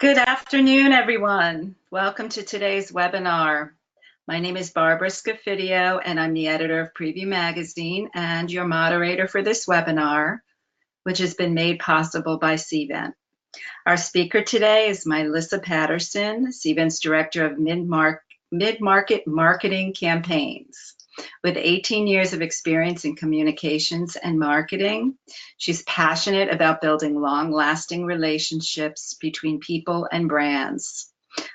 Good afternoon, everyone. Welcome to today's webinar. My name is Barbara Scafidio, and I'm the editor of Prevue magazine and your moderator for this webinar, which has been made possible by Cvent. Our speaker today is Myllisa Patterson, Cvent's Director of Mid-Market Marketing Campaigns. With 18 years of experience in communications and marketing, she's passionate about building long-lasting relationships between people and brands.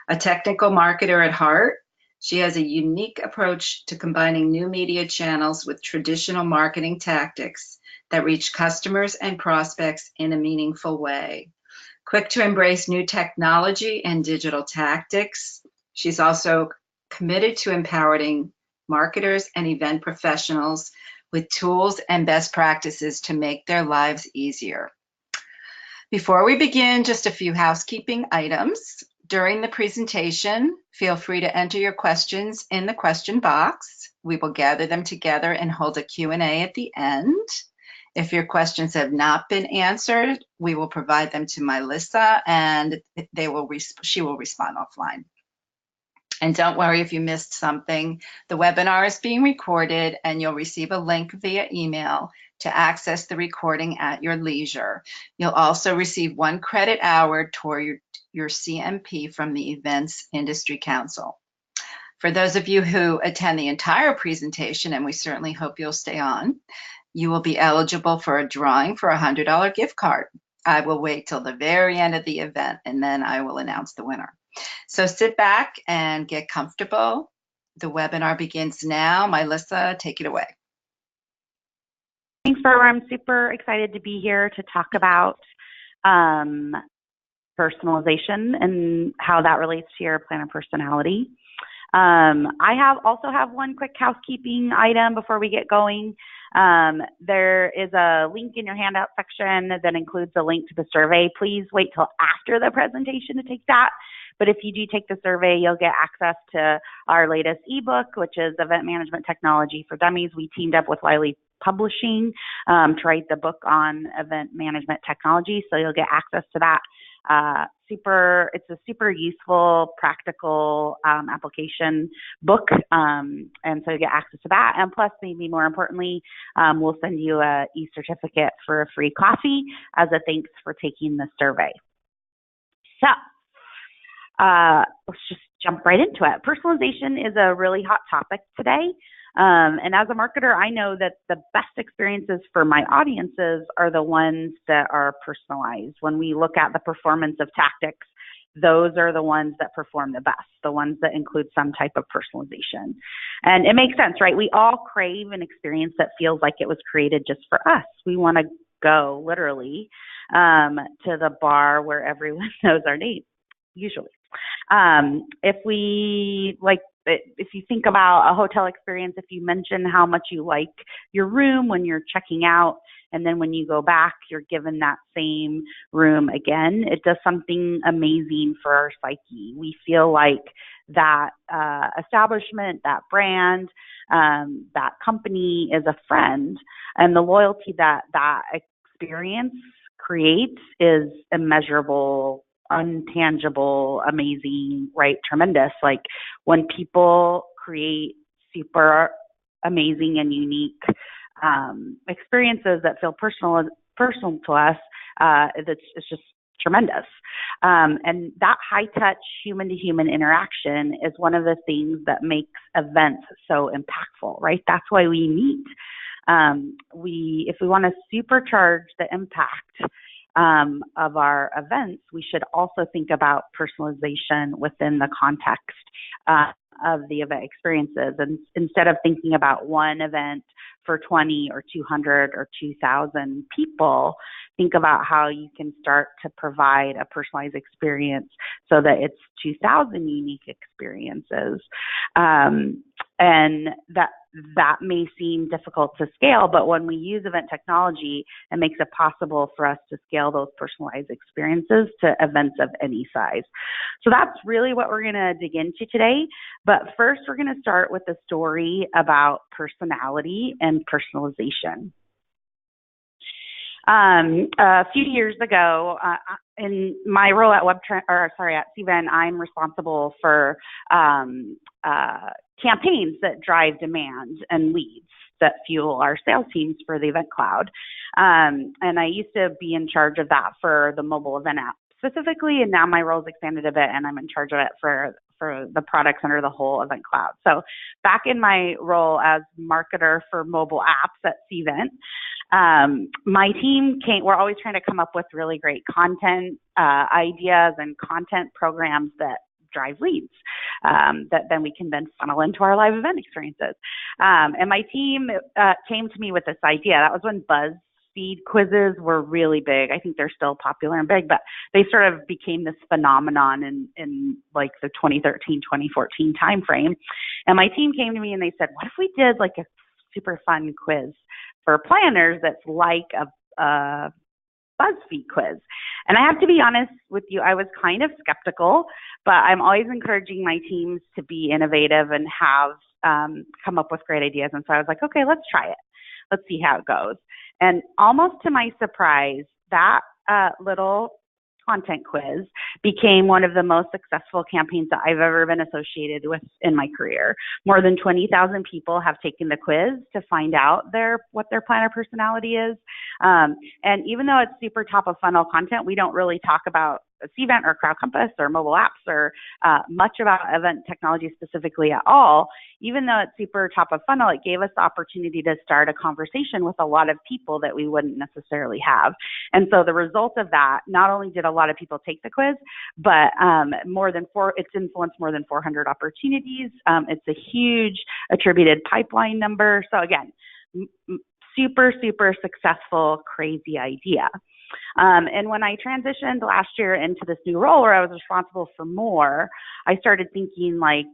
A technical marketer at heart, she has a unique approach to combining new media channels with traditional marketing tactics that reach customers and prospects in a meaningful way. Quick to embrace new technology and digital tactics, she's also committed to empowering marketers and event professionals with tools and best practices to make their lives easier. Before we begin, just a few housekeeping items. During the presentation, feel free to enter your questions in the question box. We will gather them together and hold a Q&A at the end. If your questions have not been answered, we will provide them to Myllisa and she will respond offline. And don't worry if you missed something. The webinar is being recorded and you'll receive a link via email to access the recording at your leisure. You'll also receive 1 credit hour toward your CMP from the Events Industry Council. For those of you who attend the entire presentation, and we certainly hope you'll stay on, you will be eligible for a drawing for a $100 gift card. I will wait till the very end of the event and then I will announce the winner. So sit back and get comfortable. The webinar begins now. Myllisa, take it away. Thanks, Barbara. I'm super excited to be here to talk about personalization and how that relates to your planner personality. I also have one quick housekeeping item before we get going. There is a link in your handout section that includes a link to the survey. Please wait till after the presentation to take that. But if you do take the survey, you'll get access to our latest ebook, which is Event Management Technology for Dummies. We teamed up with Wiley Publishing to write the book on event management technology, so you'll get access to that. It's a super useful, practical application book, and so you get access to that. And plus, maybe more importantly, we'll send you a e-certificate for a free coffee as a thanks for taking the survey. So let's just jump right into it. Personalization is a really hot topic today. And as a marketer, I know that the best experiences for my audiences are the ones that are personalized. When we look at the performance of tactics, those are the ones that perform the best, the ones that include some type of personalization. And it makes sense, right? We all crave an experience that feels like it was created just for us. We want to go literally to the bar where everyone knows our name, usually. If you think about a hotel experience, if you mention how much you like your room when you're checking out, and then when you go back, you're given that same room again, it does something amazing for our psyche. We feel like that establishment, that brand, that company is a friend, and the loyalty that experience creates is immeasurable, untangible, amazing, right? Tremendous. Like when people create super amazing and unique experiences that feel personal to us, it's just tremendous. And that high touch human to human interaction is one of the things that makes events so impactful, right? That's why we meet. If we want to supercharge the impact of our events, we should also think about personalization within the context of the event experiences. And instead of thinking about one event for 20 or 200 or 2,000 people, think about how you can start to provide a personalized experience so that it's 2,000 unique experiences. And that may seem difficult to scale, but when we use event technology, it makes it possible for us to scale those personalized experiences to events of any size. So that's really what we're going to dig into today. But first, we're going to start with a story about personality and personalization. A few years ago, in my role at at Cvent, I'm responsible for campaigns that drive demand and leads that fuel our sales teams for the Event Cloud. And I used to be in charge of that for the mobile event app specifically, and now my role's expanded a bit, and I'm in charge of it for the products under the whole Event Cloud. So back in my role as marketer for mobile apps at Cvent, my team we're always trying to come up with really great content ideas and content programs that drive leads that then we can then funnel into our live event experiences. And my team came to me with this idea. That was when BuzzFeed quizzes were really big. I think they're still popular and big, but they sort of became this phenomenon in like the 2013, 2014 timeframe. And my team came to me and they said, what if we did like a super fun quiz for planners that's like a BuzzFeed quiz? And I have to be honest with you, I was kind of skeptical, but I'm always encouraging my teams to be innovative and have come up with great ideas. And so I was like, okay, let's try it. Let's see how it goes. And almost to my surprise, that little content quiz became one of the most successful campaigns that I've ever been associated with in my career. More than 20,000 people have taken the quiz to find out what their planner personality is. And even though it's super top of funnel content, we don't really talk about Cvent or Crowd Compass or mobile apps or much about event technology specifically at all. Even though it's super top of funnel, it gave us the opportunity to start a conversation with a lot of people that we wouldn't necessarily have. And so the result of that, not only did a lot of people take the quiz, but it's influenced more than 400 opportunities. It's a huge attributed pipeline number. So again, super, super successful, crazy idea. And when I transitioned last year into this new role where I was responsible for more, I started thinking like,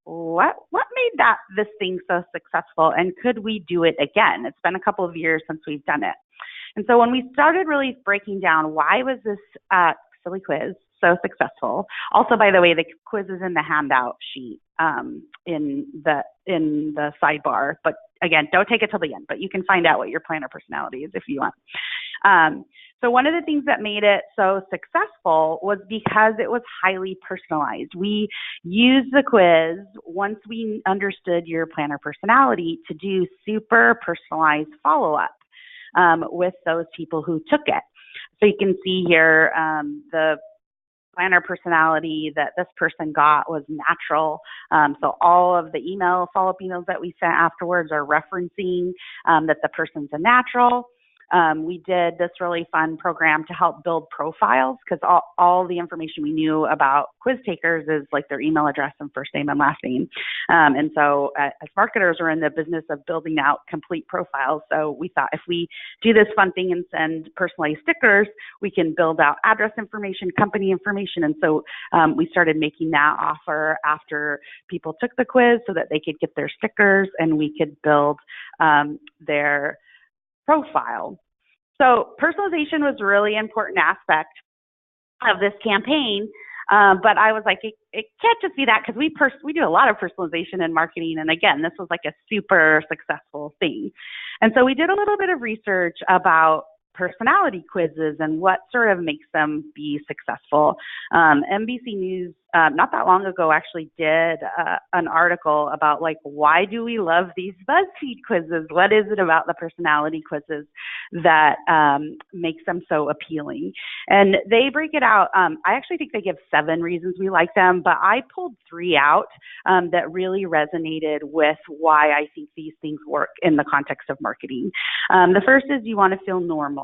what made this thing so successful, and could we do it again? It's been a couple of years since we've done it. And so when we started really breaking down why was this silly quiz so successful. Also, by the way, the quiz is in the handout sheet in the sidebar. But again, don't take it till the end, but you can find out what your planner personality is if you want. So one of the things that made it so successful was because it was highly personalized. We used the quiz, once we understood your planner personality, to do super personalized follow-up with those people who took it. So you can see here the planner personality that this person got was natural. So all of the follow-up emails that we sent afterwards are referencing that the person's a natural. We did this really fun program to help build profiles because all the information we knew about quiz takers is like their email address and first name and last name. And so as marketers, we're in the business of building out complete profiles. So we thought if we do this fun thing and send personalized stickers, we can build out address information, company information. And so we started making that offer after people took the quiz so that they could get their stickers and we could build their profile. So personalization was a really important aspect of this campaign, but I was like, it can't just be that because we do a lot of personalization in marketing, and again, this was like a super successful thing. And so we did a little bit of research about personality quizzes and what sort of makes them be successful. NBC News not that long ago actually did an article about like, why do we love these BuzzFeed quizzes? What is it about the personality quizzes that makes them so appealing? And they break it out. I actually think they give 7 reasons we like them, but I pulled 3 out that really resonated with why I think these things work in the context of marketing. The first is you want to feel normal.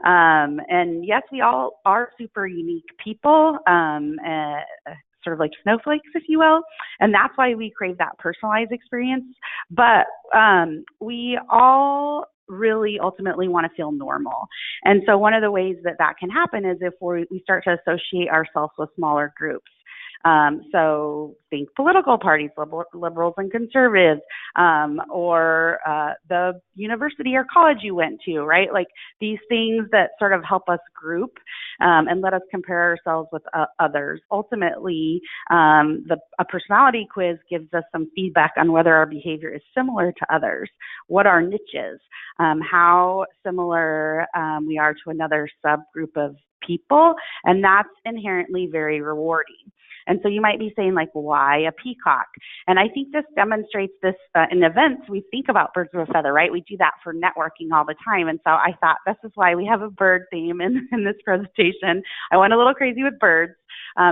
And yes, we all are super unique people, sort of like snowflakes, if you will. And that's why we crave that personalized experience. But we all really ultimately want to feel normal. And so one of the ways that can happen is if we start to associate ourselves with smaller groups. So think political parties, liberals and conservatives, or the university or college you went to, right? Like these things that sort of help us group and let us compare ourselves with others. Ultimately, a personality quiz gives us some feedback on whether our behavior is similar to others, what our niche is, how similar we are to another subgroup of people, and that's inherently very rewarding. And so you might be saying, like, why a peacock? And I think this demonstrates this in events. We think about birds of a feather, right? We do that for networking all the time. And so I thought this is why we have a bird theme in this presentation. I went a little crazy with birds.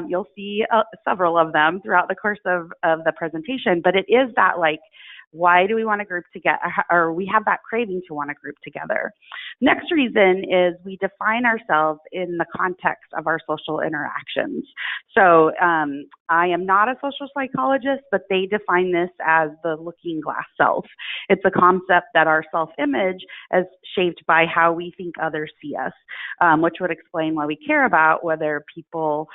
You'll see several of them throughout the course of the presentation, but it is that, like, why do we want to group together, or we have that craving to want to group together? Next reason is we define ourselves in the context of our social interactions. So I am not a social psychologist, but they define this as the looking glass self. It's a concept that our self-image is shaped by how we think others see us, which would explain why we care about whether people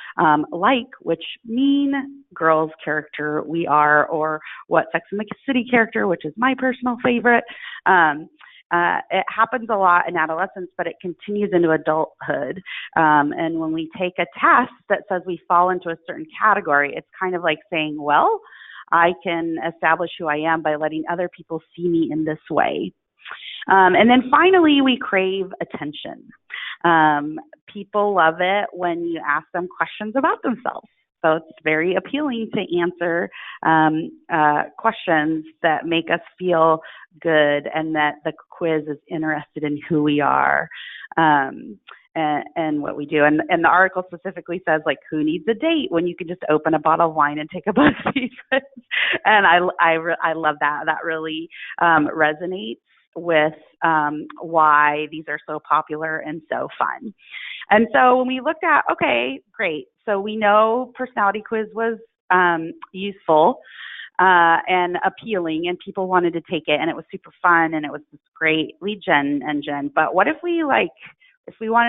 like which mean girls character we are, or what Sex and the City character, which is my personal favorite. It happens a lot in adolescence, but it continues into adulthood. And when we take a test that says we fall into a certain category, it's kind of like saying, well, I can establish who I am by letting other people see me in this way. And then finally, we crave attention. People love it when you ask them questions about themselves. So it's very appealing to answer questions that make us feel good, and that the quiz is interested in who we are and what we do. And the article specifically says, like, who needs a date when you can just open a bottle of wine and take a BuzzFeed quiz? And I love that. That really resonates with why these are so popular and so fun. And so when we looked at, okay, great. So we know personality quiz was useful and appealing, and people wanted to take it, and it was super fun, and it was this great lead gen engine. But what if we wanted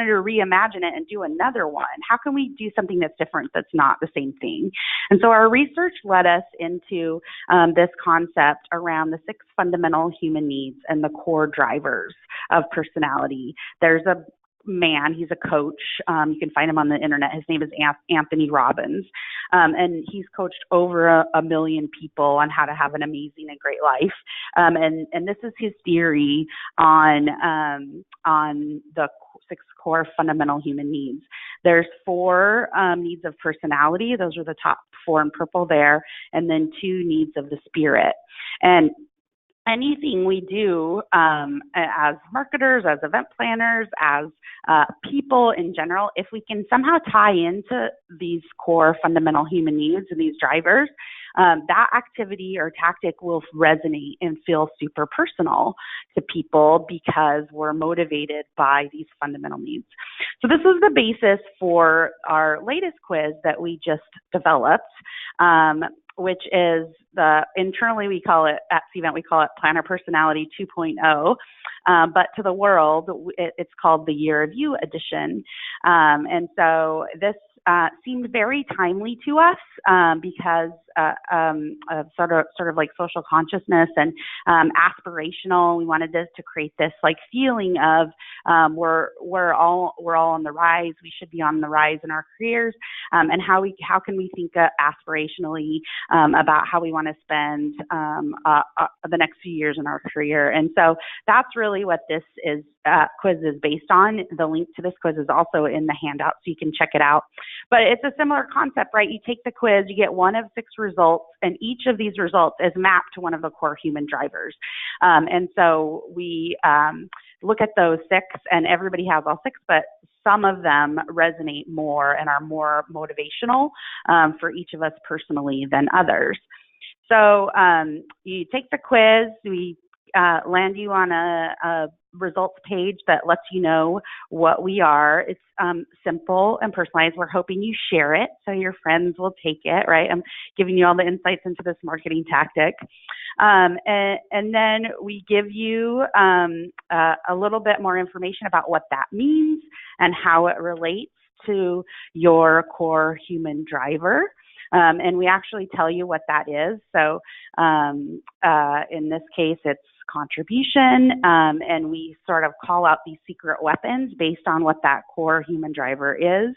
to reimagine it and do another one? How can we do something that's different, that's not the same thing? And so our research led us into this concept around the 6 fundamental human needs and the core drivers of personality. There's a man, he's a coach. You can find him on the internet. His name is Anthony Robbins. And he's coached over a million people on how to have an amazing and great life. And this is his theory on the 6 core fundamental human needs. There's 4 needs of personality. Those are the top 4 in purple there. And then 2 needs of the spirit. And anything we do as marketers, as event planners, as people in general, if we can somehow tie into these core fundamental human needs and these drivers, that activity or tactic will resonate and feel super personal to people because we're motivated by these fundamental needs. So this is the basis for our latest quiz that we just developed, which is internally we call it, at Cvent, we call it Planner Personality 2.0, but to the world, it's called the Year of You edition. And so this seemed very timely to us because of sort of like social consciousness and aspirational. We wanted this to create this like feeling of we're all on the rise. We should be on the rise in our careers, and how can we think aspirationally about how we want to spend the next few years in our career. And so that's really what this quiz is based on. The link to this quiz is also in the handout, so you can check it out. But it's a similar concept, right? You take the quiz, you get one of 6 results, and each of these results is mapped to one of the core human drivers. And so we look at those 6, and everybody has all 6, but some of them resonate more and are more motivational for each of us personally than others. So you take the quiz, we land you on a results page that lets you know what we are. It's simple and personalized. We're hoping you share it so your friends will take it, right? I'm giving you all the insights into this marketing tactic. And then we give you a little bit more information about what that means and how it relates to your core human driver. And we actually tell you what that is. So in this case, it's contribution, and we sort of call out these secret weapons based on what that core human driver is.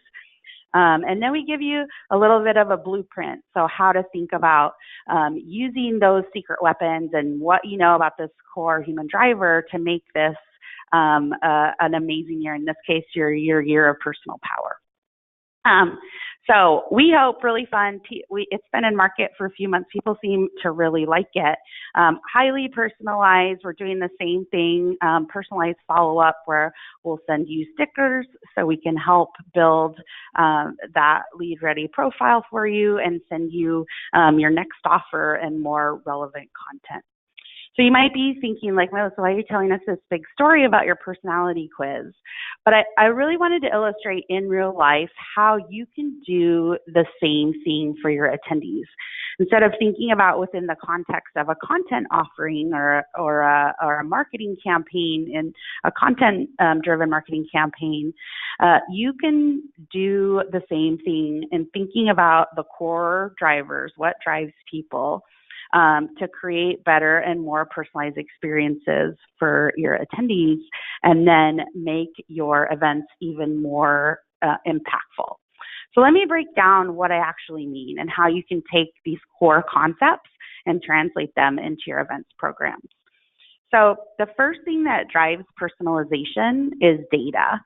And then we give you a little bit of a blueprint, so how to think about using those secret weapons and what you know about this core human driver to make this an amazing year. In this case, your year of personal power. So we hope really fun. It's been in market for a few months. People seem to really like it. Highly personalized. We're doing the same thing, personalized follow-up, where we'll send you stickers so we can help build that lead-ready profile for you and send you your next offer and more relevant content. So you might be thinking, like, Myllisa, why are you telling us this big story about your personality quiz? But I really wanted to illustrate in real life how you can do the same thing for your attendees. Instead of thinking about within the context of a content offering or a marketing campaign and a content-driven marketing campaign, you can do the same thing in thinking about the core drivers, what drives people, to create better and more personalized experiences for your attendees, and then make your events even more impactful. So let me break down what I actually mean and how you can take these core concepts and translate them into your events programs. So the first thing that drives personalization is data.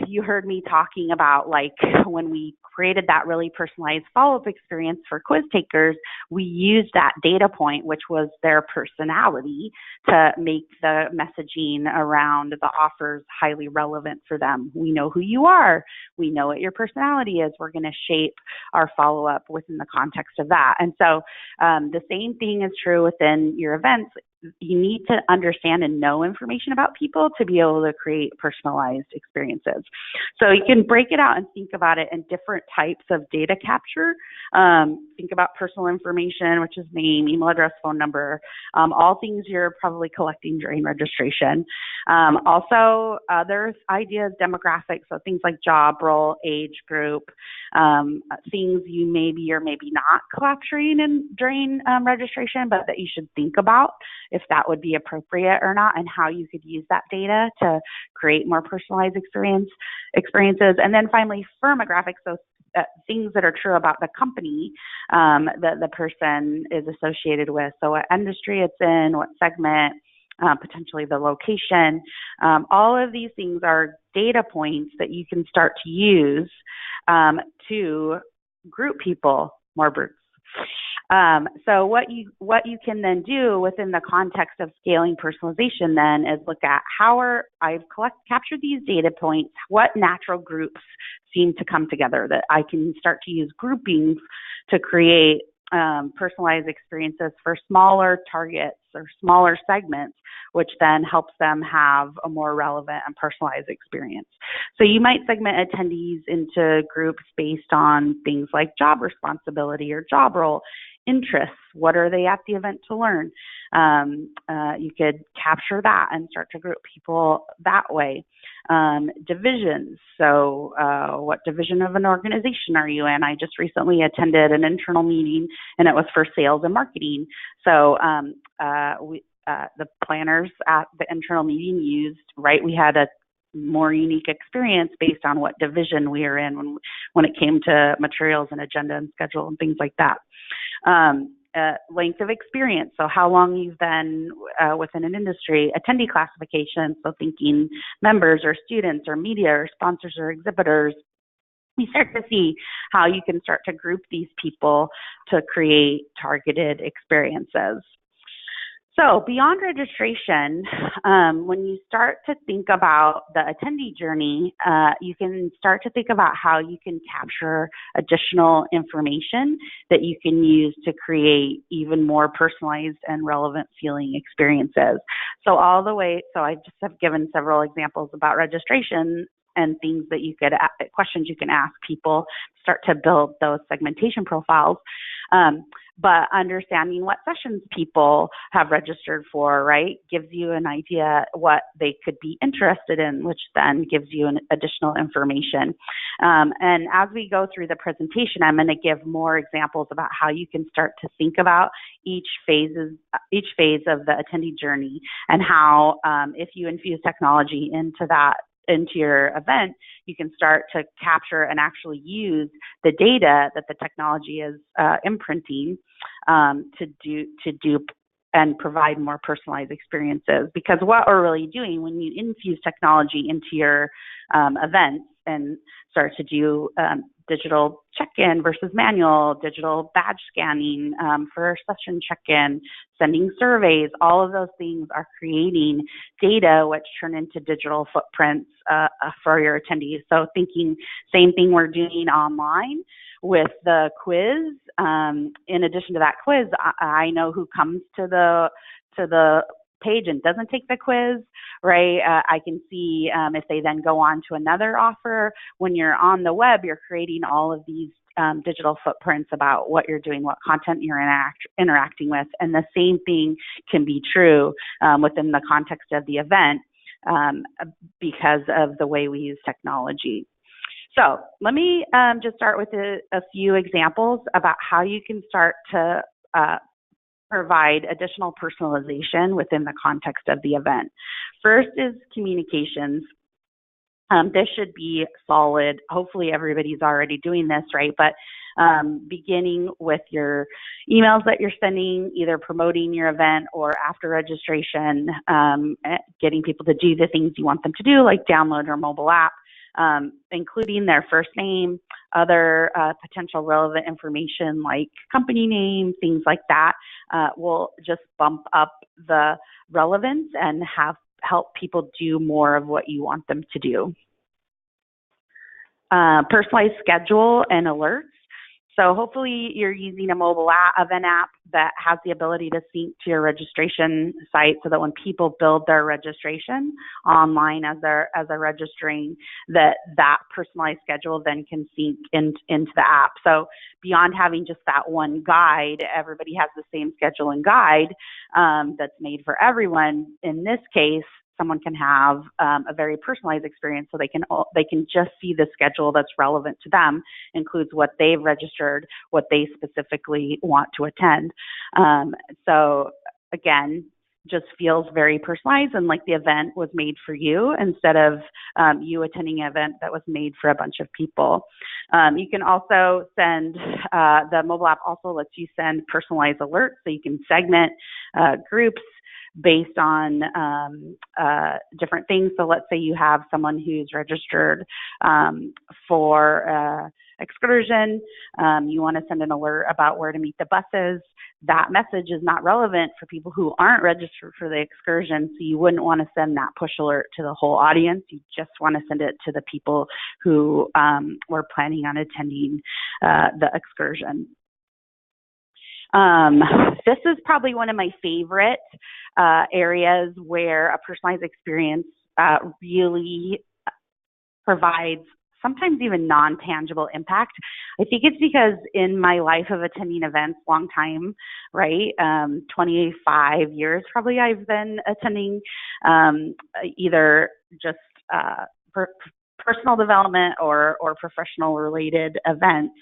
You heard me talking about, like, when we created that really personalized follow-up experience for quiz takers, we used that data point, which was their personality, to make the messaging around the offers highly relevant for them. We know who you are. We know what your personality is. We're going to shape our follow-up within the context of that. And so the same thing is true within your events. You need to understand and know information about people to be able to create personalized experiences. So you can break it out and think about it in different types of data capture. Think about personal information, which is name, email address, phone number, all things you're probably collecting during registration. Also, other ideas, demographics, so things like job role, age group, things you maybe or maybe not capturing during registration, but that you should think about if that would be appropriate or not, and how you could use that data to create more personalized experiences. And then finally, firmographics, so things that are true about the company that the person is associated with. So what industry it's in, what segment, potentially the location. All of these things are data points that you can start to use to group people more groups. So what you can then do within the context of scaling personalization then is look at how I've captured these data points, what natural groups seem to come together, that I can start to use groupings to create personalized experiences for smaller targets or smaller segments, which then helps them have a more relevant and personalized experience. So you might segment attendees into groups based on things like job responsibility or job role, interests, what are they at the event to learn? You could capture that and start to group people that way. Divisions, so what division of an organization are you in? I just recently attended an internal meeting, and it was for sales and marketing. So the planners at the internal meeting we had a more unique experience based on what division we are in when it came to materials and agenda and schedule and things like that. Length of experience, so how long you've been within an industry. Attendee classification, so thinking members or students or media or sponsors or exhibitors. You start to see how you can start to group these people to create targeted experiences. So beyond registration, when you start to think about the attendee journey, you can start to think about how you can capture additional information that you can use to create even more personalized and relevant feeling experiences. So I just have given several examples about registration and things that questions you can ask people, start to build those segmentation profiles. But understanding what sessions people have registered for, right, gives you an idea what they could be interested in, which then gives you an additional information. And as we go through the presentation, I'm going to give more examples about how you can start to think about each phase of the attendee journey, and how if you infuse technology into your event, you can start to capture and actually use the data that the technology is imprinting to do and provide more personalized experiences. Because what we're really doing when you infuse technology into your events and start to do digital check-in versus manual, digital badge scanning for session check-in, sending surveys, all of those things are creating data which turn into digital footprints for your attendees. So thinking same thing we're doing online with the quiz. In addition to that quiz, I know who comes to the page and doesn't take the quiz, right? I can see if they then go on to another offer. When you're on the web, you're creating all of these digital footprints about what you're doing, what content you're interacting with. And the same thing can be true within the context of the event because of the way we use technology. So let me just start with a few examples about how you can start to provide additional personalization within the context of the event. First is communications. This should be solid. Hopefully everybody's already doing this, right? But beginning with your emails that you're sending, either promoting your event or after registration, getting people to do the things you want them to do, like download your mobile app, including their first name, other potential relevant information like company name, things like that, will just bump up the relevance and help people do more of what you want them to do. Personalized schedule and alerts. So hopefully you're using a mobile event app that has the ability to sync to your registration site so that when people build their registration online as they're registering, that personalized schedule then can sync into the app. So beyond having just that one guide, everybody has the same schedule and guide that's made for everyone. In this case, someone can have a very personalized experience, so they can just see the schedule that's relevant to them, includes what they've registered, what they specifically want to attend. So again, just feels very personalized and like the event was made for you instead of you attending an event that was made for a bunch of people. You can also send, the mobile app also lets you send personalized alerts, so you can segment groups based on different things. So let's say you have someone who's registered for excursion. You want to send an alert about where to meet the buses. That message is not relevant for people who aren't registered for the excursion, so you wouldn't want to send that push alert to the whole audience. You just want to send it to the people who were planning on attending the excursion. This is probably one of my favorite areas where a personalized experience really provides sometimes even non-tangible impact. I think it's because in my life of attending events, long time, right? 25 years probably I've been attending either just personal development or professional related events.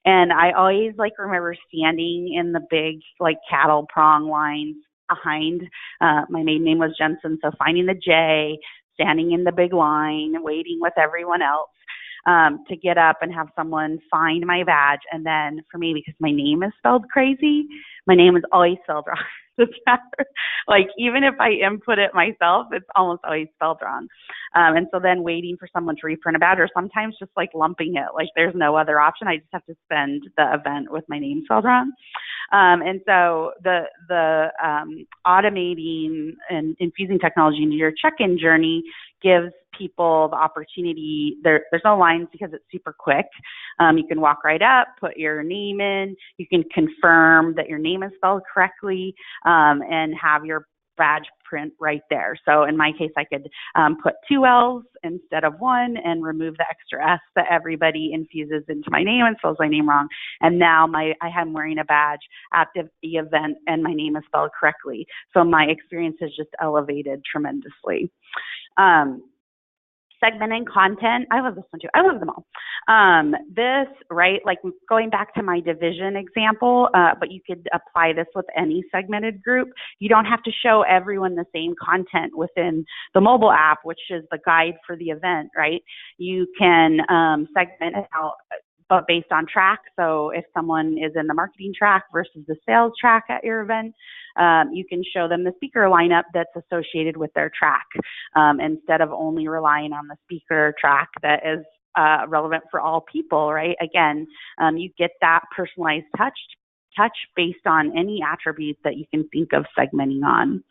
And I always remember standing in the big cattle prong lines behind, my maiden name was Jensen, so finding the J, standing in the big line, waiting with everyone else to get up and have someone find my badge. And then for me, because my name is spelled crazy, my name is always spelled wrong. Even if I input it myself, it's almost always spelled wrong. And so then waiting for someone to reprint a badge, or sometimes just lumping it, there's no other option. I just have to spend the event with my name spelled wrong. And so the automating and infusing technology into your check-in journey gives people the opportunity. There's no lines because it's super quick. You can walk right up, put your name in. You can confirm that your name is spelled correctly, and have your badge print right there. So in my case, I could put 2 L's instead of 1 and remove the extra S that everybody infuses into my name and spells my name wrong. And now I am wearing a badge at the event and my name is spelled correctly. So my experience has just elevated tremendously. Segmenting content. I love this one too. I love them all. This, right, going back to my division example, but you could apply this with any segmented group. You don't have to show everyone the same content within the mobile app, which is the guide for the event, right? You can segment it out, but based on track. So if someone is in the marketing track versus the sales track at your event, you can show them the speaker lineup that's associated with their track, instead of only relying on the speaker track that is relevant for all people, right? Again, you get that personalized touch based on any attribute that you can think of segmenting on.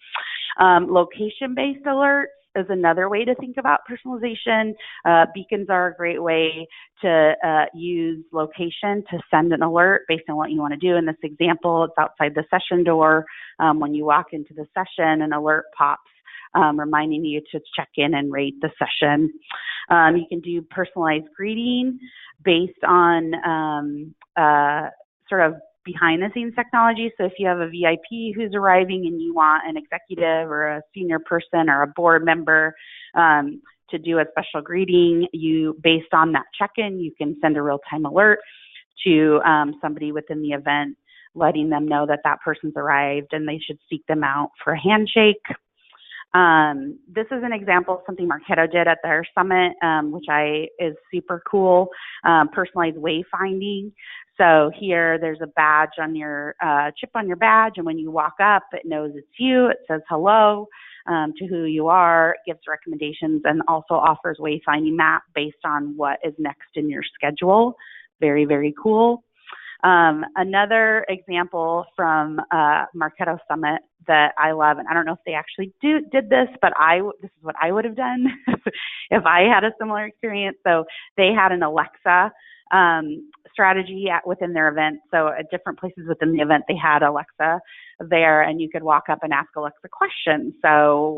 Location-based alerts is another way to think about personalization. Beacons are a great way to use location to send an alert based on what you want to do. In this example, it's outside the session door. When you walk into the session, an alert pops reminding you to check in and rate the session. You can do personalized greeting based on sort of behind the scenes technology. So if you have a VIP who's arriving and you want an executive or a senior person or a board member to do a special greeting, based on that check-in, you can send a real-time alert to somebody within the event, letting them know that that person's arrived and they should seek them out for a handshake. This is an example of something Marketo did at their summit, which is super cool, personalized wayfinding. So here there's a badge on your, chip on your badge, and when you walk up, it knows it's you. It says hello to who you are, gives recommendations, and also offers wayfinding map based on what is next in your schedule. Very, very cool. Another example from Marketo Summit that I love, and I don't know if they actually did this, but this is what I would have done if I had a similar experience. So they had an Alexa strategy within their event. So at different places within the event, they had Alexa there, and you could walk up and ask Alexa questions. So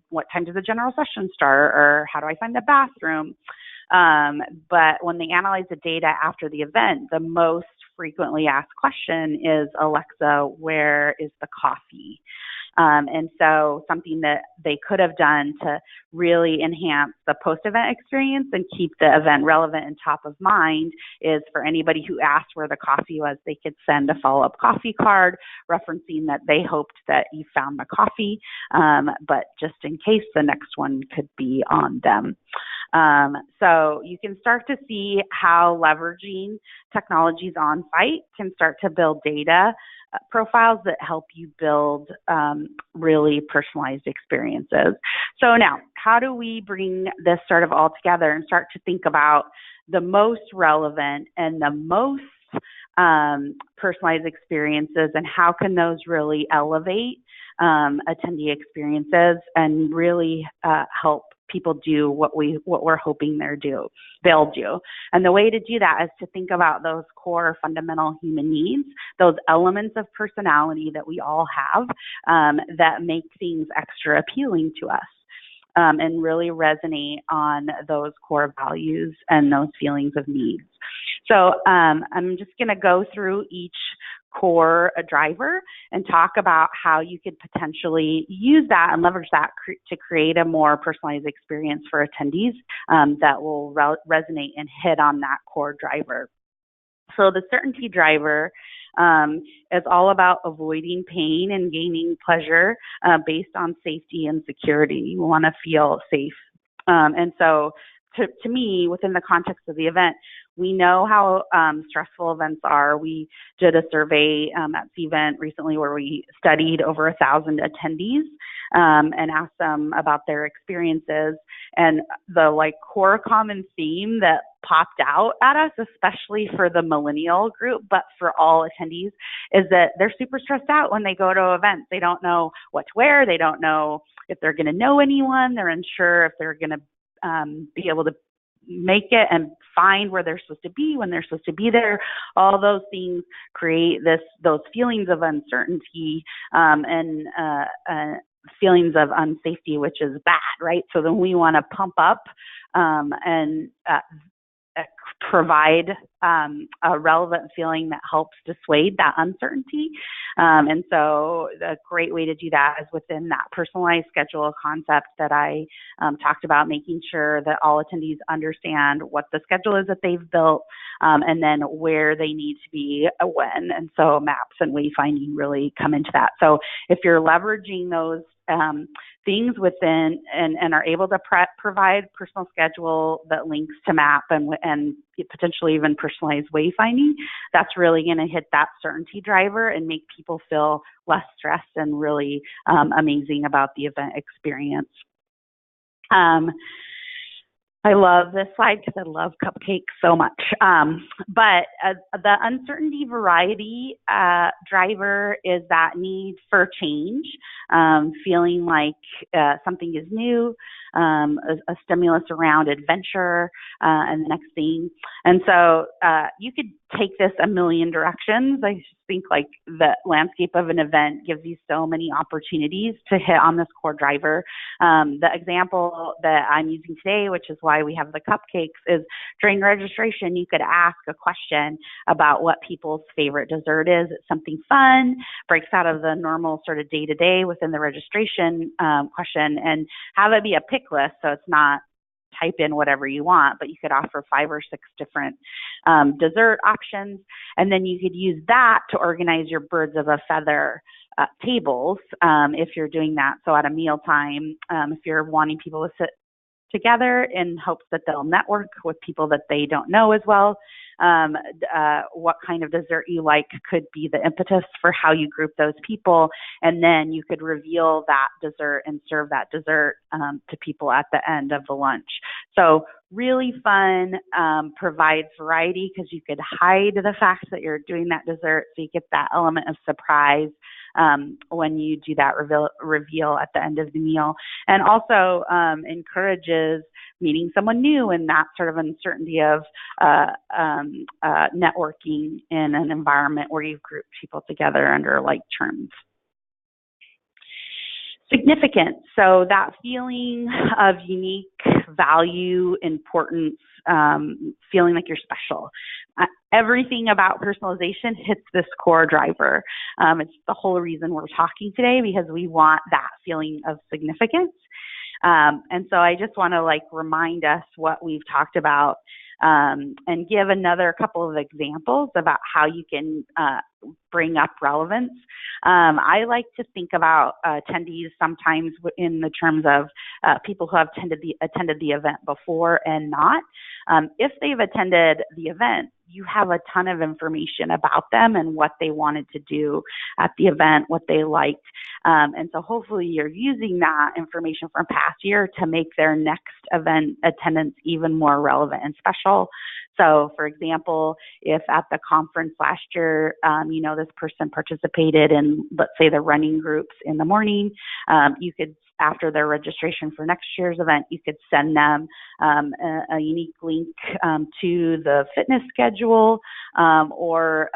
what time does the general session start, or how do I find the bathroom? But when they analyze the data after the event, the most frequently asked question is, Alexa, where is the coffee? And so something that they could have done to really enhance the post-event experience and keep the event relevant and top of mind is for anybody who asked where the coffee was, they could send a follow-up coffee card referencing that they hoped that you found the coffee, but just in case, the next one could be on them. So you can start to see how leveraging technologies on site can start to build data profiles that help you build really personalized experiences. So now, how do we bring this sort of all together and start to think about the most relevant and the most personalized experiences, and how can those really elevate attendee experiences and really help people do what we're hoping they'll do. And the way to do that is to think about those core fundamental human needs, those elements of personality that we all have that make things extra appealing to us, and really resonate on those core values and those feelings of needs. So I'm just going to go through each core driver and talk about how you could potentially use that and leverage that to create a more personalized experience for attendees that will resonate and hit on that core driver. So the certainty driver is all about avoiding pain and gaining pleasure based on safety and security. You want to feel safe. And so to me, within the context of the event, we know how stressful events are. We did a survey at the event recently where we studied over 1,000 attendees and asked them about their experiences. And the core common theme that popped out at us, especially for the millennial group, but for all attendees, is that they're super stressed out when they go to events. They don't know what to wear. They don't know if they're going to know anyone. They're unsure if they're going to be able to make it and find where they're supposed to be when they're supposed to be there. All those things create those feelings of uncertainty and feelings of unsafety, which is bad, right? So then we want to pump up and provide a relevant feeling that helps dissuade that uncertainty. And so a great way to do that is within that personalized schedule concept that I talked about, making sure that all attendees understand what the schedule is that they've built and then where they need to be when. And so maps and wayfinding really come into that. So if you're leveraging those things within and are able to provide personal schedule that links to map and potentially even personalized wayfinding, that's really going to hit that certainty driver and make people feel less stressed and really amazing about the event experience. I love this slide because I love cupcakes so much. But the uncertainty variety driver is that need for change, feeling like something is new, a stimulus around adventure and the next thing. And so you could take this a million directions. I just think like the landscape of an event gives you so many opportunities to hit on this core driver. The example that I'm using today, which is why we have the cupcakes, is during registration, you could ask a question about what people's favorite dessert is. It's something fun, breaks out of the normal sort of day-to-day within the registration question, and have it be a pick list, so it's not type in whatever you want, but you could offer 5 or 6 different dessert options, and then you could use that to organize your birds of a feather tables if you're doing that. So at a mealtime, if you're wanting people to sit together in hopes that they'll network with people that they don't know as well, what kind of dessert you like could be the impetus for how you group those people, and then you could reveal that dessert and serve that dessert to people at the end of the lunch. So really fun, provides variety because you could hide the fact that you're doing that dessert, so you get that element of surprise when you do that reveal at the end of the meal, and also encourages meeting someone new and that sort of uncertainty of networking in an environment where you've grouped people together under like terms. Significance. So that feeling of unique value, importance, feeling like you're special. Everything about personalization hits this core driver. It's the whole reason we're talking today, because we want that feeling of significance. And so I just want to like remind us what we've talked about and give another couple of examples about how you can bring up relevance. I like to think about attendees sometimes in the terms of people who have attended the event before and not. If they've attended the event, you have a ton of information about them and what they wanted to do at the event, what they liked. And so hopefully you're using that information from past year to make their next event attendance even more relevant and special. So for example, if at the conference last year, this person participated in, let's say, the running groups in the morning, you could, after their registration for next year's event, you could send them a unique link to the fitness schedule or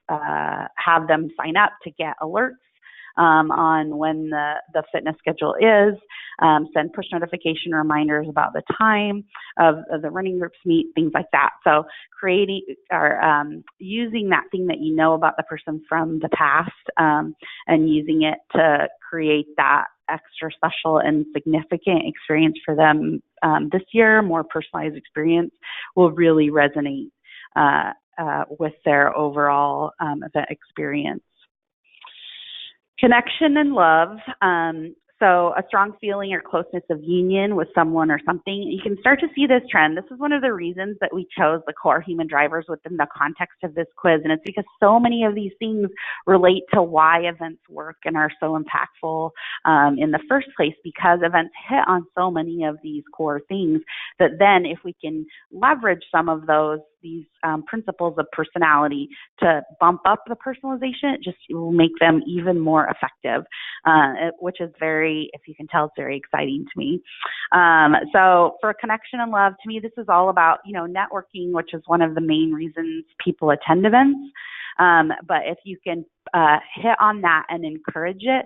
have them sign up to get alerts on when the fitness schedule is, send push notification reminders about the time of the running groups meet, things like that. So creating or using that thing that you know about the person from the past and using it to create that extra special and significant experience for them this year, more personalized experience, will really resonate with their overall event experience. Connection and love. So a strong feeling or closeness of union with someone or something. You can start to see this trend. This is one of the reasons that we chose the core human drivers within the context of this quiz. And it's because so many of these things relate to why events work and are so impactful in the first place, because events hit on so many of these core things that then if we can leverage some of these principles of personality to bump up the personalization, it just will make them even more effective, which is very, if you can tell, it's very exciting to me. So for connection and love, to me, this is all about, networking, which is one of the main reasons people attend events. But if you can hit on that and encourage it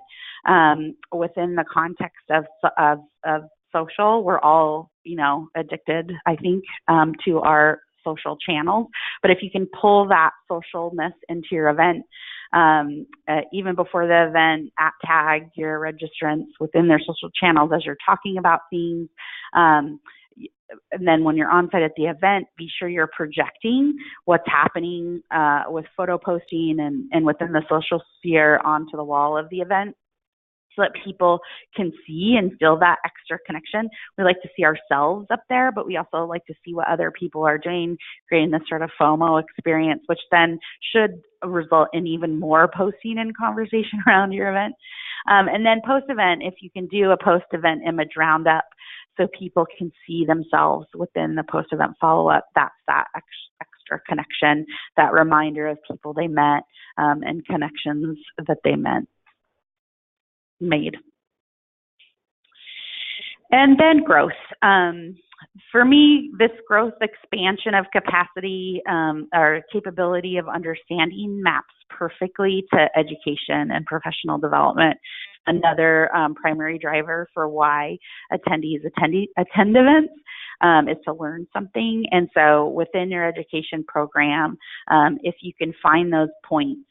within the context of social, we're all, addicted, I think, to our social channels. But if you can pull that socialness into your event, even before the event, tag your registrants within their social channels as you're talking about things. And then when you're on site at the event, be sure you're projecting what's happening with photo posting and within the social sphere onto the wall of the event. so that people can see and feel that extra connection. We like to see ourselves up there, but we also like to see what other people are doing, creating this sort of FOMO experience, which then should result in even more posting and conversation around your event. And then post-event, if you can do a post-event image roundup so people can see themselves within the post-event follow-up, that's that extra connection, that reminder of people they met and connections that they made. And then growth. For me, this growth expansion of capacity or capability of understanding maps perfectly to education and professional development. Another primary driver for why attendees attend events is to learn something. And so within your education program, if you can find those points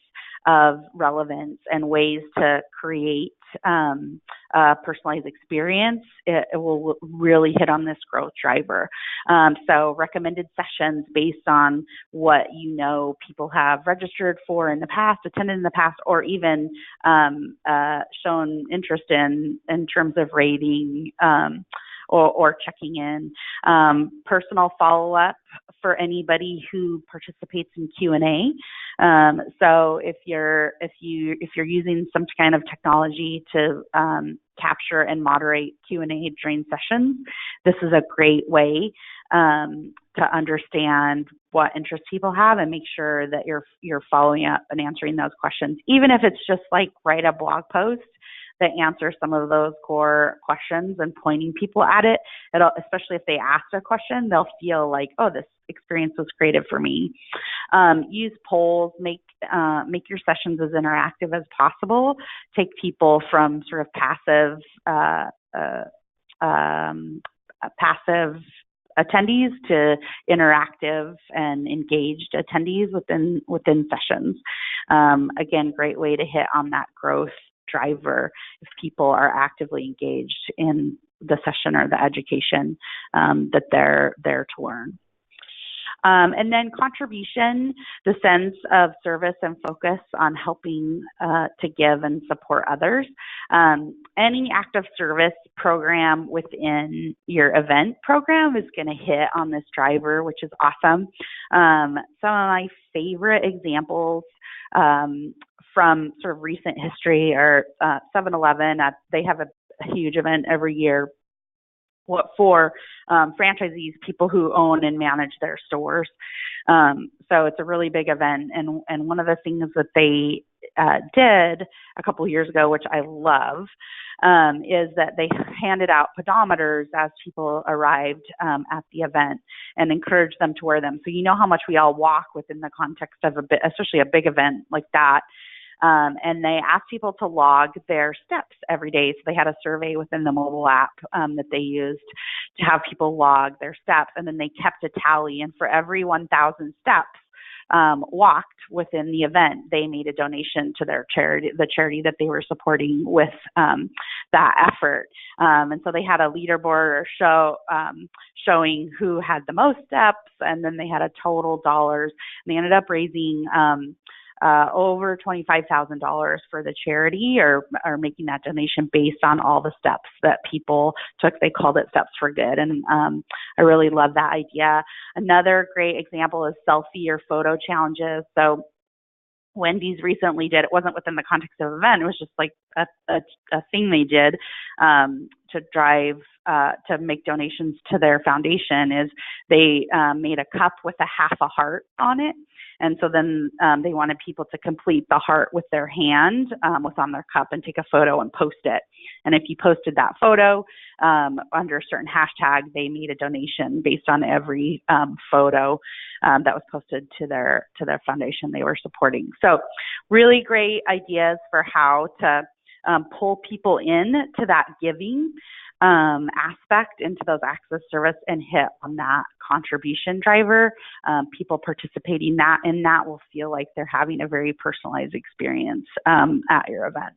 of relevance and ways to create a personalized experience, it will really hit on this growth driver. So recommended sessions based on what you know people have registered for in the past, attended in the past, or even shown interest in terms of rating or checking in. Personal follow-up for anybody who participates in Q&A. So if you're using some kind of technology to capture and moderate Q&A during sessions, this is a great way to understand what interests people have and make sure that you're following up and answering those questions, even if it's just like write a blog post that answers some of those core questions and pointing people at it. Especially if they ask a question, they'll feel like, oh, this experience was creative for me. Use polls, make your sessions as interactive as possible. Take people from sort of passive attendees to interactive and engaged attendees within sessions. Again, great way to hit on that growth driver if people are actively engaged in the session or the education that they're there to learn. And then contribution, the sense of service and focus on helping to give and support others. Any active service program within your event program is going to hit on this driver, which is awesome. Some of my favorite examples from sort of recent history are 7-Eleven. They have a huge event every year for franchisees, people who own and manage their stores. So it's a really big event. And one of the things that they did a couple of years ago, which I love, is that they handed out pedometers as people arrived at the event and encouraged them to wear them. So you know how much we all walk within the context of especially a big event like that. And they asked people to log their steps every day. So they had a survey within the mobile app that they used to have people log their steps. And then they kept a tally. And for every 1,000 steps walked within the event, they made a donation to their charity, the charity that they were supporting with that effort. And so they had a leaderboard or showing who had the most steps. And then they had a total dollars. And they ended up raising over $25,000 for the charity, or making that donation based on all the steps that people took. They called it Steps for Good. And I really love that idea. Another great example is selfie or photo challenges. So Wendy's recently did, it wasn't within the context of an event, it was just like a thing they did to drive, to make donations to their foundation, is they made a cup with a half a heart on it. And so then they wanted people to complete the heart with their hand, what's on their cup, and take a photo and post it. And if you posted that photo under a certain hashtag, they made a donation based on every photo that was posted to their foundation they were supporting. So really great ideas for how to pull people in to that giving aspect, into those access service, and hit on that contribution driver. People participating in that will feel like they're having a very personalized experience at your event.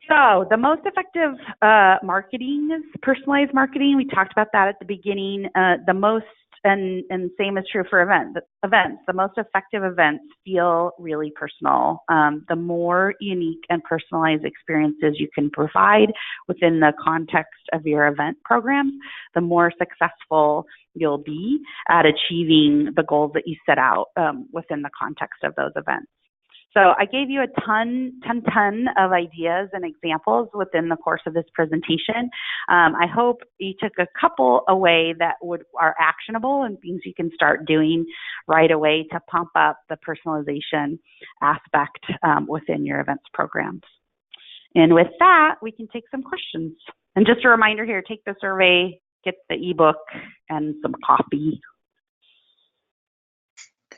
So the most effective marketing is personalized marketing. We talked about that at the beginning. The most and same is true for events. The most effective events feel really personal. The more unique and personalized experiences you can provide within the context of your event programs, the more successful you'll be at achieving the goals that you set out within the context of those events. So I gave you a ton of ideas and examples within the course of this presentation. I hope you took a couple away that are actionable and things you can start doing right away to pump up the personalization aspect within your events programs. And with that, we can take some questions. And just a reminder here, take the survey, get the ebook, and some coffee.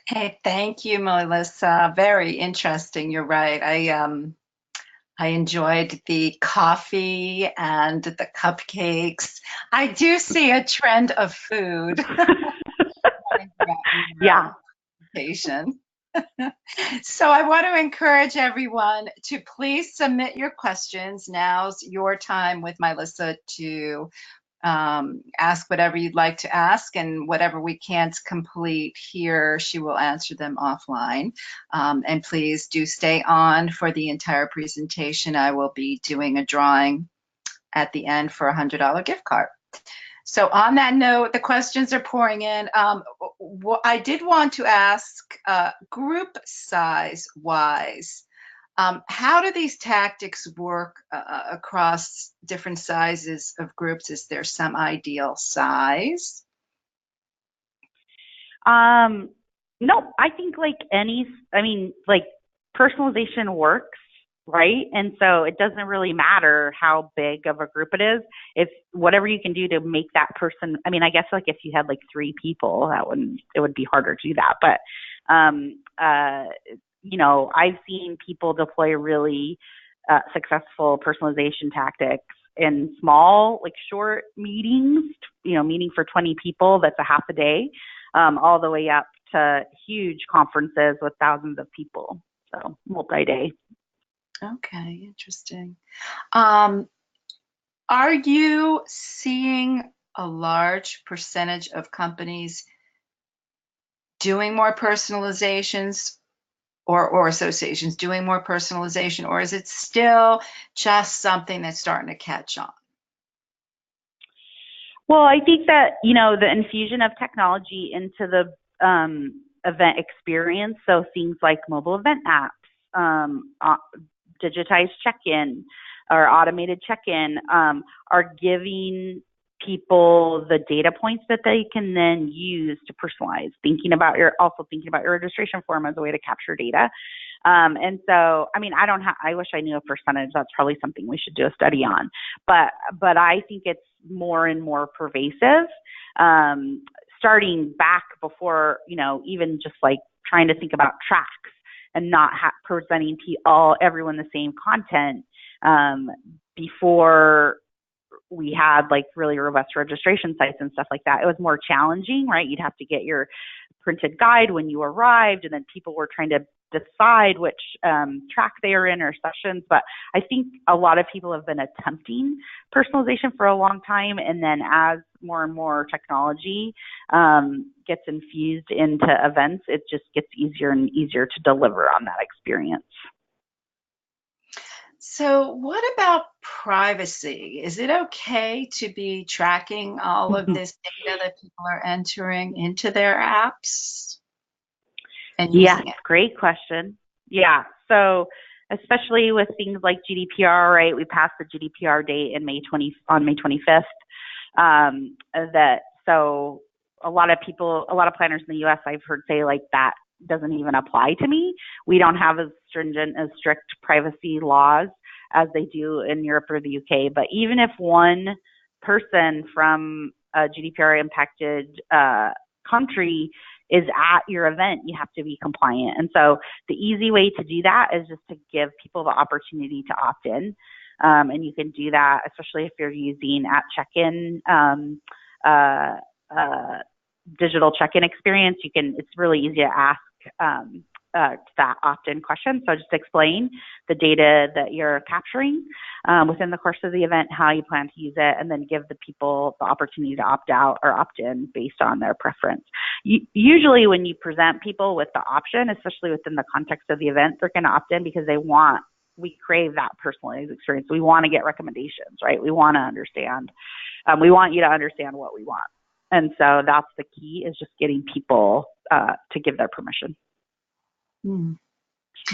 Hey, thank you, Myllisa. Very interesting. You're right. I enjoyed the coffee and the cupcakes. I do see a trend of food. Yeah. So I want to encourage everyone to please submit your questions. Now's your time with Myllisa to ask whatever you'd like to ask, and whatever we can't complete here, she will answer them offline. And please do stay on for the entire presentation. I will be doing a drawing at the end for a $100 gift card. So on that note, the questions are pouring in. I did want to ask, group size wise, how do these tactics work across different sizes of groups? Is there some ideal size? No, I think personalization works, right? And so it doesn't really matter how big of a group it is. If whatever you can do to make that person, I guess like if you had like 3 people, it would be harder to do that. But, I've seen people deploy really successful personalization tactics in small, like short meetings, meeting for 20 people, that's a half a day, all the way up to huge conferences with thousands of people. So multi-day. Okay, interesting. Are you seeing a large percentage of companies doing more personalizations or associations doing more personalization, or is it still just something that's starting to catch on? Well, I think that, the infusion of technology into the event experience, so things like mobile event apps, digitized check-in or automated check-in, are giving people the data points that they can then use to personalize, thinking about your registration form as a way to capture data. And so, I wish I knew a percentage. That's probably something we should do a study on, but I think it's more and more pervasive, starting back before, even just like trying to think about tracks and not presenting everyone the same content, before we had like really robust registration sites and stuff like that. It was more challenging, right? You'd have to get your printed guide when you arrived, and then people were trying to decide which track they are in or sessions. But I think a lot of people have been attempting personalization for a long time, and then as more and more technology gets infused into events, it just gets easier and easier to deliver on that experience. So what about privacy? Is it okay to be tracking all of this data that people are entering into their apps and using it? Great question. Yeah, so especially with things like GDPR, right? We passed the GDPR date on May 25th. So a lot of planners in the U.S. I've heard say like that doesn't even apply to me. We don't have as stringent, as strict privacy laws as they do in Europe or the UK. But even if one person from a GDPR impacted country is at your event, you have to be compliant. And so the easy way to do that is just to give people the opportunity to opt in. And you can do that, especially if you're using at check-in, digital check-in experience. It's really easy to ask that opt-in question. So just explain the data that you're capturing within the course of the event, how you plan to use it, and then give the people the opportunity to opt out or opt in based on their preference. Usually when you present people with the option, especially within the context of the event, they're going to opt in because we crave that personalized experience. We want to get recommendations, right? We want to understand. We want you to understand what we want. And so that's the key, is just getting people to give their permission. Mm.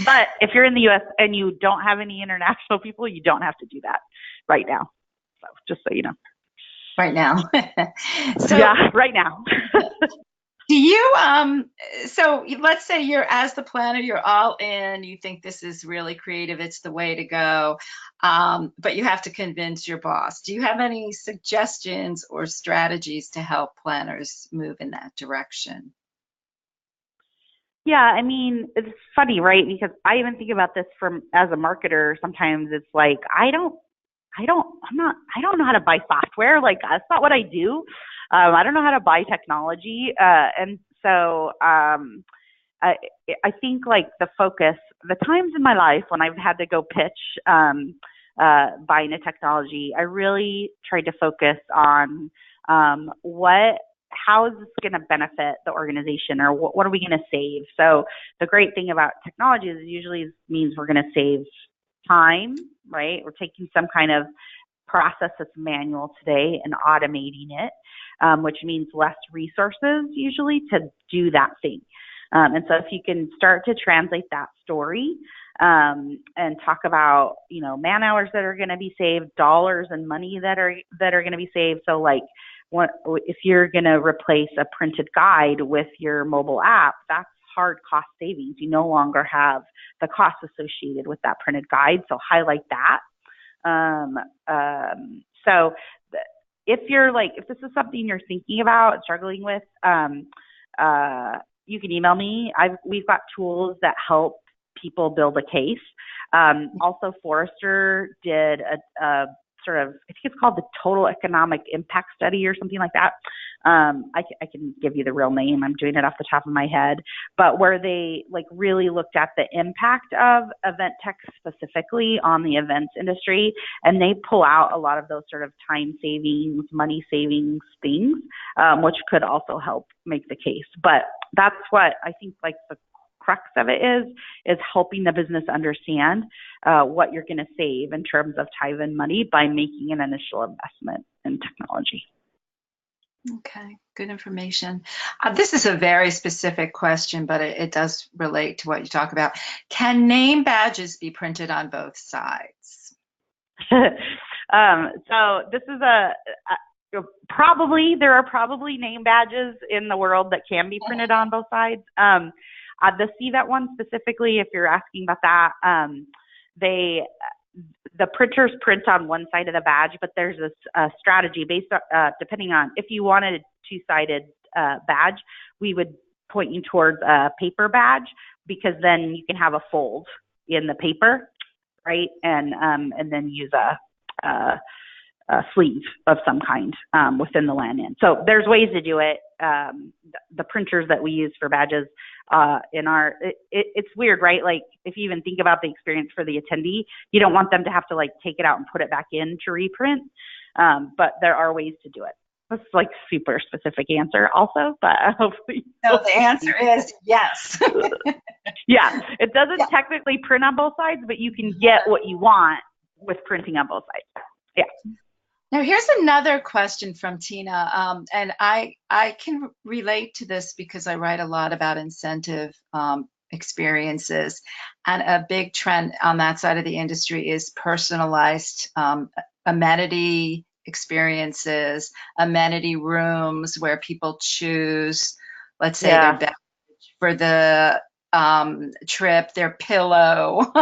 But if you're in the U.S. and you don't have any international people, you don't have to do that right now. So just so you know. Right now. So, yeah, right now. do you, so let's say you're, as the planner, you're all in, you think this is really creative, it's the way to go, but you have to convince your boss. Do you have any suggestions or strategies to help planners move in that direction? Yeah, I mean, it's funny, right? Because I even think about this as a marketer. Sometimes it's like, I don't know how to buy software. Like, that's not what I do. I don't know how to buy technology. And so I think like the times in my life when I've had to go pitch buying a technology, I really tried to focus on how is this going to benefit the organization, or what are we going to save? So the great thing about technology is it usually means we're going to save time, right? We're taking some kind of process that's manual today and automating it, which means less resources usually to do that thing. And so if you can start to translate that story and talk about, man hours that are going to be saved, dollars and money that are going to be saved. So like, if you're going to replace a printed guide with your mobile app, that's hard cost savings. You no longer have the costs associated with that printed guide. So highlight that. So if this is something you're thinking about and struggling with, you can email me. We've got tools that help people build a case. Also, Forrester did a sort of, I think it's called the Total Economic Impact Study or something like that. I can give you the real name. I'm doing it off the top of my head, but where they really looked at the impact of event tech specifically on the events industry, and they pull out a lot of those sort of time savings, money savings things, which could also help make the case. But that's what I think the crux of it is helping the business understand what you're going to save in terms of time and money by making an initial investment in technology. Okay, good information. This is a very specific question, but it does relate to what you talk about. Can name badges be printed on both sides? So this is there are probably name badges in the world that can be printed on both sides. The CVET one specifically, if you're asking about that, the printers print on one side of the badge, but there's a strategy based on, depending on if you wanted a two-sided badge, we would point you towards a paper badge, because then you can have a fold in the paper, right? And then use a sleeve of some kind within the land-in. So there's ways to do it. The printers that we use for badges it's weird, right? Like if you even think about the experience for the attendee, you don't want them to have to take it out and put it back in to reprint. But there are ways to do it. That's super specific answer also, but hopefully. No, the answer is yes. Yeah, it doesn't technically print on both sides, but you can get what you want with printing on both sides. Yeah. Now, here's another question from Tina, and I can relate to this because I write a lot about incentive experiences, and a big trend on that side of the industry is personalized amenity experiences, amenity rooms where people choose, let's say, their beverage for the trip, their pillow,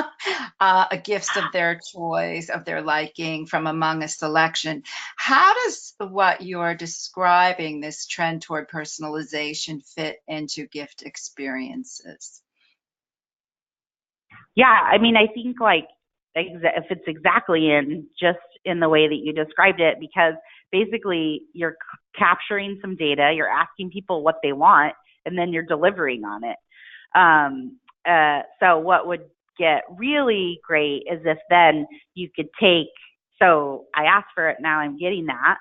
gifts of their choice, of their liking from among a selection. How does what you're describing, this trend toward personalization, fit into gift experiences? Yeah, I mean, I think if it's exactly in the way that you described it, because basically you're capturing some data, you're asking people what they want, and then you're delivering on it. So what would get really great is if then you could take, so I asked for it, now I'm getting that.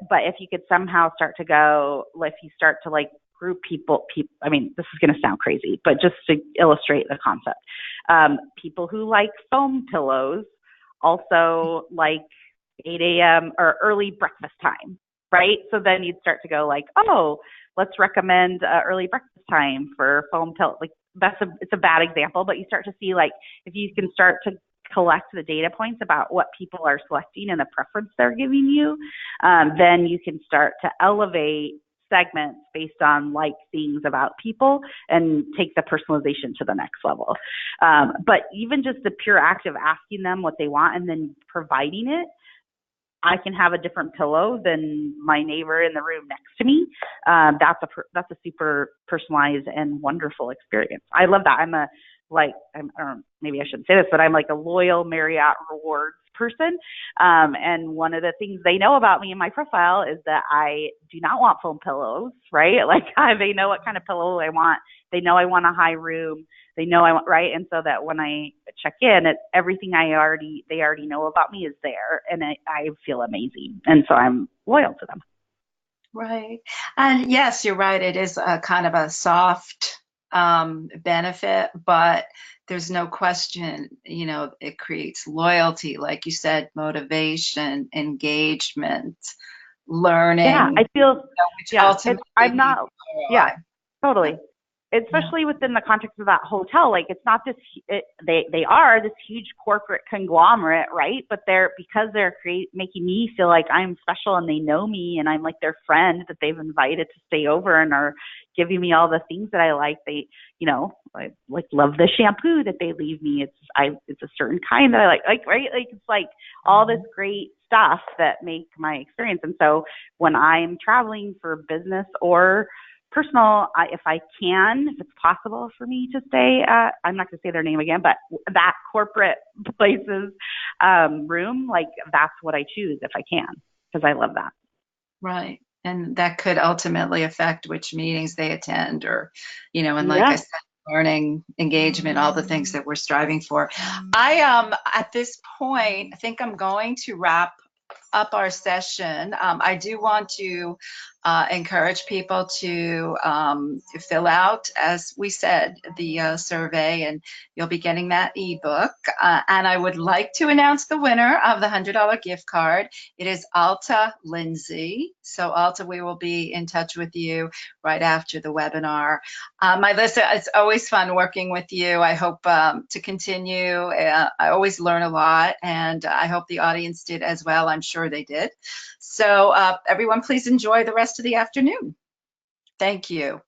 But if you could somehow start to go, if you start to like group people, I mean, this is going to sound crazy, but just to illustrate the concept, people who like foam pillows also like 8 a.m. or early breakfast time, right? So then you'd start to go like, oh, let's recommend early breakfast time for foam pillow. Like it's a bad example, but you start to see like if you can start to collect the data points about what people are selecting and the preference they're giving you, then you can start to elevate segments based on like things about people and take the personalization to the next level. But even just the pure act of asking them what they want and then providing it, I can have a different pillow than my neighbor in the room next to me. That's a super personalized and wonderful experience. I love that. Maybe I shouldn't say this, but I'm like a loyal Marriott Rewards person. And one of the things they know about me in my profile is that I do not want foam pillows, right? Like they know what kind of pillow I want. They know I want a high room. They know I want, right? And so that when I check in, it's everything they already know about me is there, and I feel amazing. And so I'm loyal to them. Right. And yes, you're right. It is a kind of a soft benefit, but there's no question, it creates loyalty, like you said, motivation, engagement, learning. Yeah, I feel, which ultimately I'm not, yeah, totally. Yeah. Especially within the context of that hotel, like it's not this, they are this huge corporate conglomerate, right? But because they're making me feel like I'm special and they know me and I'm like their friend that they've invited to stay over and are giving me all the things that I like. They, I like love the shampoo that they leave me. It's a certain kind that I like, right? Like it's like all this great stuff that make my experience. And so when I'm traveling for business or personal, if it's possible for me to stay at, I'm not going to say their name again, but that corporate place's room, like that's what I choose if I can, because I love that. Right. And that could ultimately affect which meetings they attend or, and like I said, learning, engagement, all the things that we're striving for. At this point, I think I'm going to wrap up our session. I do want to encourage people to fill out, as we said, the survey, and you'll be getting that ebook. And I would like to announce the winner of the $100 gift card. It is Alta Lindsay. So Alta, we will be in touch with you right after the webinar. Myllisa, it's always fun working with you. I hope to continue. I always learn a lot, and I hope the audience did as well. I'm sure they did. So everyone, please enjoy the rest of the afternoon. Thank you.